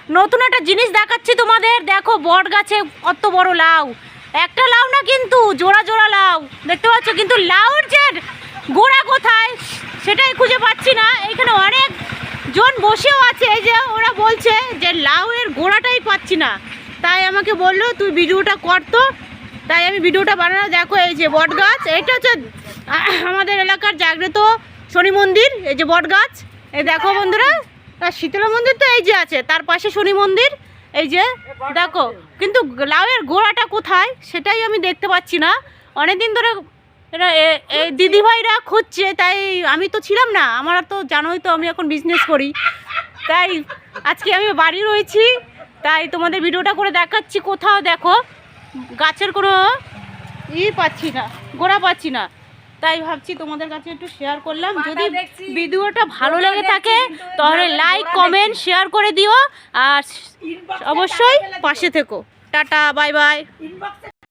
নতুন একটা জিনিস দেখাচ্ছি তোমাদের। দেখো বট গাছে কত বড় লাউ, একটা লাউ না কিন্তু জোড়া জোড়া লাউ দেখতে পাচ্ছ, কিন্তু লাউর যে গোড়া কোথায় সেটাই খুঁজে পাচ্ছি না। এখানে অনেক জন বসেও আছে, এই যে ওরা বলছে যে লাউয়ের গোড়াটাই পাচ্ছি না, তাই আমাকে বললো তুই ভিডিওটা করতো, তাই আমি ভিডিওটা বানানো। দেখো এই যে বট গাছ, এটা হচ্ছে আমাদের এলাকার জাগ্রত শনি মন্দির। এই যে বট গাছ, এই দেখো বন্ধুরা, আর শীতলা মন্দির তো এই যে আছে, তার পাশে শনি মন্দির। এই যে দেখো, কিন্তু লাউয়ের গোড়াটা কোথায় সেটাই আমি দেখতে পাচ্ছি না। অনেকদিন ধরে এরা দিদিভাইরা খুঁজছে, তাই আমি তো ছিলাম না, আমার তো জানোই তো আমি এখন বিজনেস করি, তাই আজকে আমি বাড়ি রয়েছি, তাই তোমাদের ভিডিওটা করে দেখাচ্ছি। কোথাও দেখো গাছের কোনো পাচ্ছি না, গোড়া পাচ্ছি না, তাই ভাবছি তোমাদের কাছে একটু শেয়ার করলাম। যদি ভিডিওটা ভালো লাগে থাকে তাহলে লাইক কমেন্ট শেয়ার করে দিও, আর অবশ্যই পাশে থেকো। Tata, bye bye.